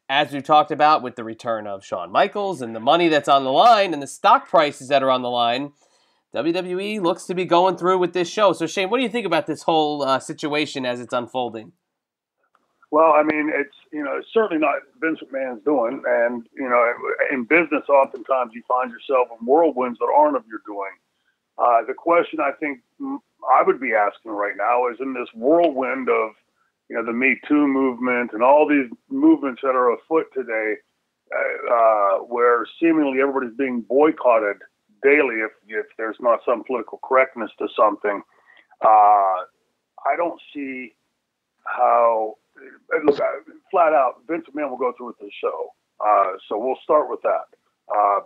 as we've talked about with the return of Shawn Michaels and the money that's on the line and the stock prices that are on the line, WWE looks to be going through with this show. So, Shane, what do you think about this whole situation as it's unfolding? Well, I mean, it's certainly not Vince McMahon's doing. And, in business, oftentimes you find yourself in whirlwinds that aren't of your doing. The question I think I would be asking right now is, in this whirlwind of, the Me Too movement and all these movements that are afoot today, where seemingly everybody's being boycotted daily if there's not some political correctness to something, I don't see how. Look, flat out, Vince McMahon will go through with this show. So we'll start with that,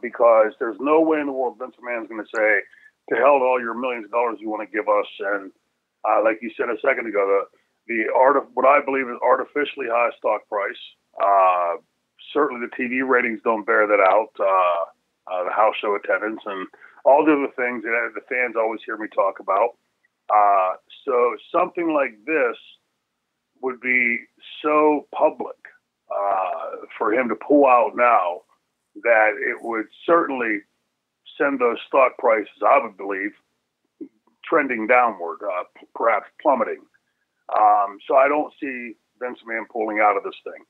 because there's no way in the world Vince McMahon's going to say, to hell with all your millions of dollars you want to give us. And like you said a second ago, the art of what I believe is artificially high stock price. Certainly the TV ratings don't bear that out. The house show attendance and all the other things that the fans always hear me talk about. So something like this would be so public for him to pull out now that it would certainly send those stock prices, I would believe, trending downward, perhaps plummeting. So I don't see Vince McMahon pulling out of this thing.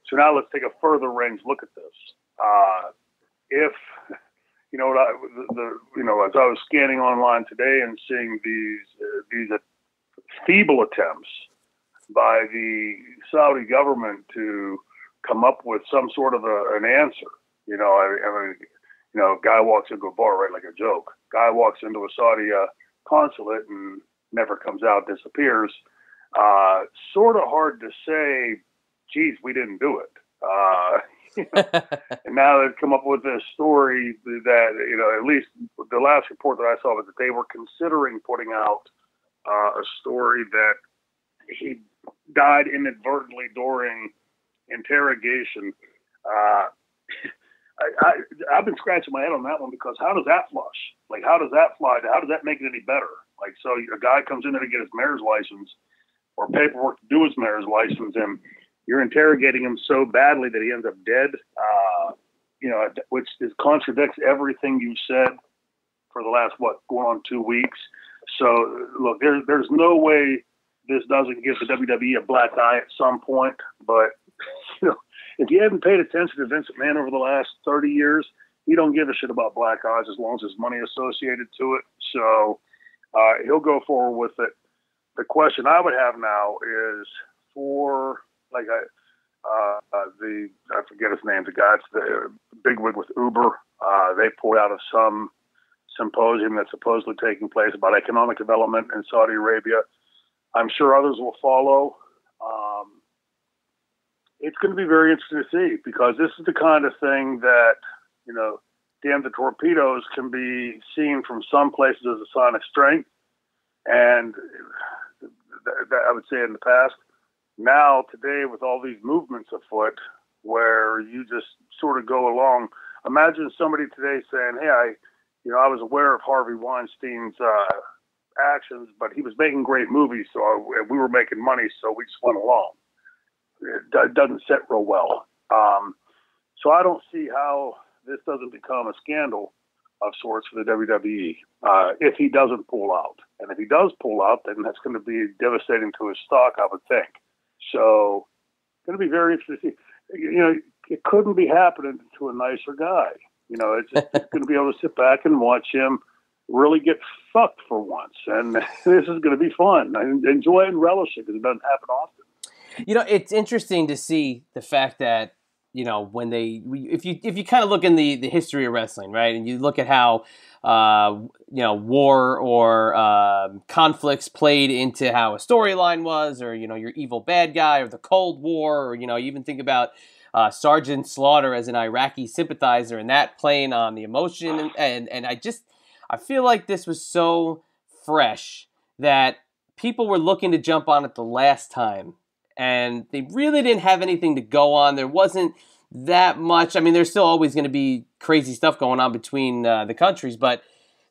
So now let's take a further range look at this. If as I was scanning online today and seeing these feeble attempts by the Saudi government to come up with some sort of an answer. A guy walks into a bar, right, like a joke. Guy walks into a Saudi consulate and never comes out, disappears. Sort of hard to say, geez, we didn't do it. And now they've come up with this story that, at least the last report that I saw was that they were considering putting out a story that he died inadvertently during interrogation. I've been scratching my head on that one, because how does that flush? Like, how does that fly? How does that make it any better? Like, so a guy comes in there to get his mayor's license or paperwork to do his mayor's license, and you're interrogating him so badly that he ends up dead, which contradicts everything you said for the last, going on 2 weeks. So, look, there's no way this doesn't give the WWE a black eye at some point. But, if you haven't paid attention to Vince McMahon over the last 30 years, he don't give a shit about black eyes as long as there's money associated to it. So he'll go forward with it. The question I would have now is for, like, I forget his name, the guy, it's the bigwig with Uber. They pulled out of some symposium that's supposedly taking place about economic development in Saudi Arabia. I'm sure others will follow. It's going to be very interesting to see, because this is the kind of thing that, damn the torpedoes can be seen from some places as a sign of strength. And I would say in the past, now today with all these movements afoot where you just sort of go along, imagine somebody today saying, hey, I was aware of Harvey Weinstein's actions, but he was making great movies, so we were making money, so we just went along. It doesn't sit real well. So I don't see how this doesn't become a scandal of sorts for the WWE if he doesn't pull out. And if he does pull out, then that's going to be devastating to his stock, I would think. So it's going to be very interesting. It couldn't be happening to a nicer guy. It's just going to be able to sit back and watch him really get fucked for once. And this is going to be fun. I enjoy it and relish it, because it doesn't happen often. It's interesting to see the fact that, when if you kind of look in the history of wrestling, right, and you look at how, war or conflicts played into how a storyline was, or, your evil bad guy, or the Cold War, or, you even think about Sergeant Slaughter as an Iraqi sympathizer, and that playing on the emotion. And I feel like this was so fresh that people were looking to jump on it the last time. And they really didn't have anything to go on. There wasn't that much. I mean, there's still always going to be crazy stuff going on between the countries, but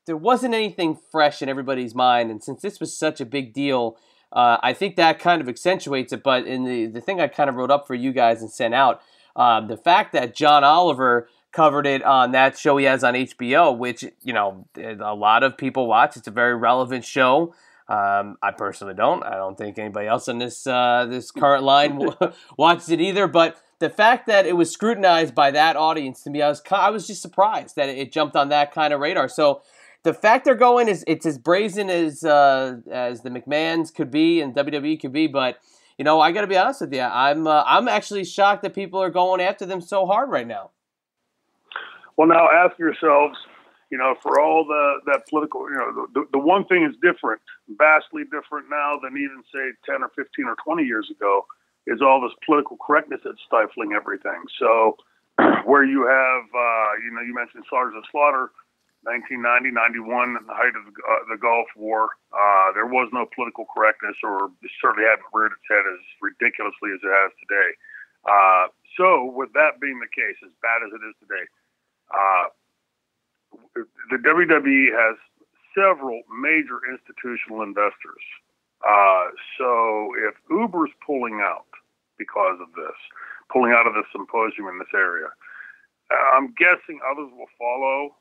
there wasn't anything fresh in everybody's mind. And since this was such a big deal, I think that kind of accentuates it. But in the thing I kind of wrote up for you guys and sent out, The fact that John Oliver covered it on that show he has on HBO, which, you know, a lot of people watch. It's a very relevant show. I personally don't. I don't think anybody else in this current line watches it either. But the fact that it was scrutinized by that audience, to me, I was just surprised that it jumped on that kind of radar. So the fact they're going it's as brazen as the McMahons could be and WWE could be. But you know, I got to be honest with you, I'm actually shocked that people are going after them so hard right now. Well, now ask yourselves, you know, for all that political, you know, the one thing is different, vastly different now than even, say, 10 or 15 or 20 years ago, is all this political correctness that's stifling everything. So where you have, you know, you mentioned Sergeant Slaughter, 1990, 91, at the height of the Gulf War, there was no political correctness, or it certainly hadn't reared its head as ridiculously as it has today. So with that being the case, as bad as it is today, the WWE has several major institutional investors. So if Uber's pulling out because of this, pulling out of the symposium in this area, I'm guessing others will follow,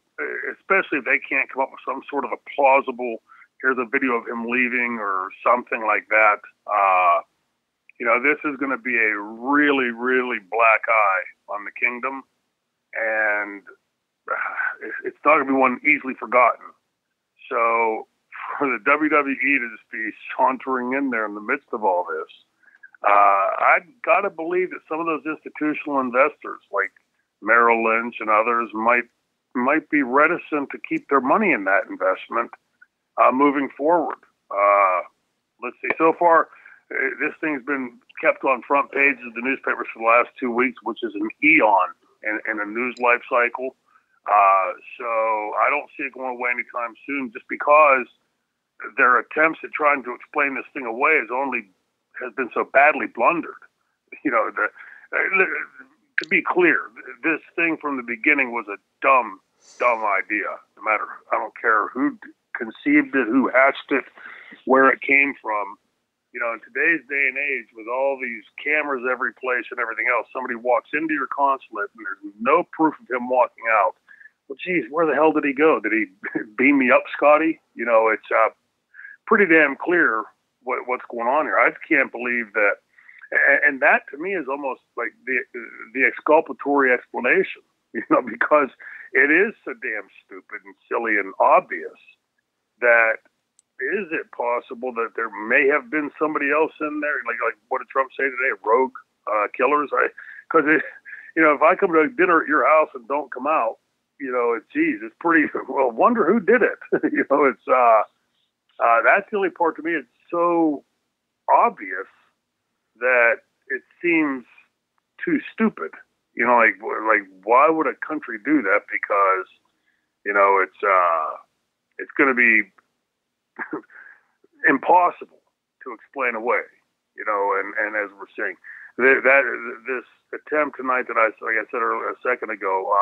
especially if they can't come up with some sort of a plausible, here's a video of him leaving or something like that. You know, this is going to be a really, really black eye on the kingdom, and it's not going to be one easily forgotten. So for the WWE to just be sauntering in there in the midst of all this, I've got to believe that some of those institutional investors like Merrill Lynch and others might be reticent to keep their money in that investment moving forward. Let's see. So far, this thing's been kept on front pages of the newspapers for the last 2 weeks, which is an eon in a news life cycle. So I don't see it going away anytime soon, just because their attempts at trying to explain this thing away has been so badly blundered. You know, to be clear, this thing from the beginning was a dumb idea. No matter, I don't care who conceived it, who hatched it, where it came from. You know, in today's day and age, with all these cameras every place and everything else, somebody walks into your consulate and there's no proof of him walking out. Well, geez, where the hell did he go? Did he beam me up, Scotty? You know, it's pretty damn clear what's going on here. I can't believe that. And that, to me, is almost like the exculpatory explanation, you know, because it is so damn stupid and silly and obvious that is it possible that there may have been somebody else in there? Like what did Trump say today? Rogue killers? Because, you know, if I come to dinner at your house and don't come out, you know, it's pretty, well, wonder who did it. You know, it's, that's the only part to me. It's so obvious that it seems too stupid. You know, like why would a country do that? Because, you know, it's going to be impossible to explain away, you know, and as we're saying, this attempt tonight that like I said earlier, a second ago,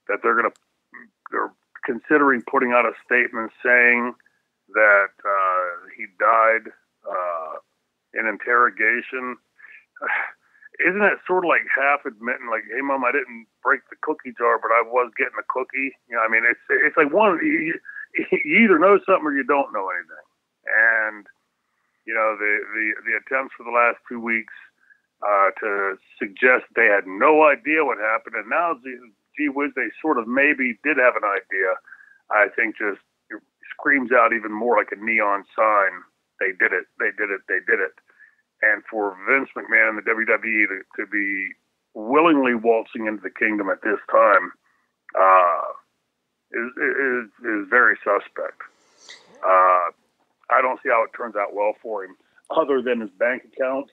that they're considering putting out a statement saying that he died in interrogation. Isn't that sort of like half admitting, like, hey, Mom, I didn't break the cookie jar, but I was getting a cookie? You know, I mean, it's like you either know something or you don't know anything. And, you know, the attempts for the last 2 weeks to suggest they had no idea what happened, and now, gee whiz, they sort of maybe did have an idea, I think just screams out even more like a neon sign. They did it. They did it. They did it. And for Vince McMahon and the WWE to be willingly waltzing into the kingdom at this time is very suspect. I don't see how it turns out well for him, other than his bank account.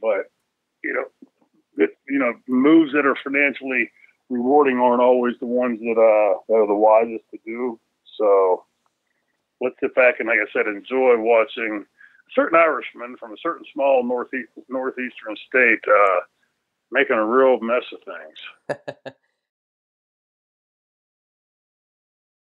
But moves that are financially rewarding aren't always the ones that are the wisest to do. So let's sit back and, like I said, enjoy watching a certain Irishman from a certain small northeastern state making a real mess of things.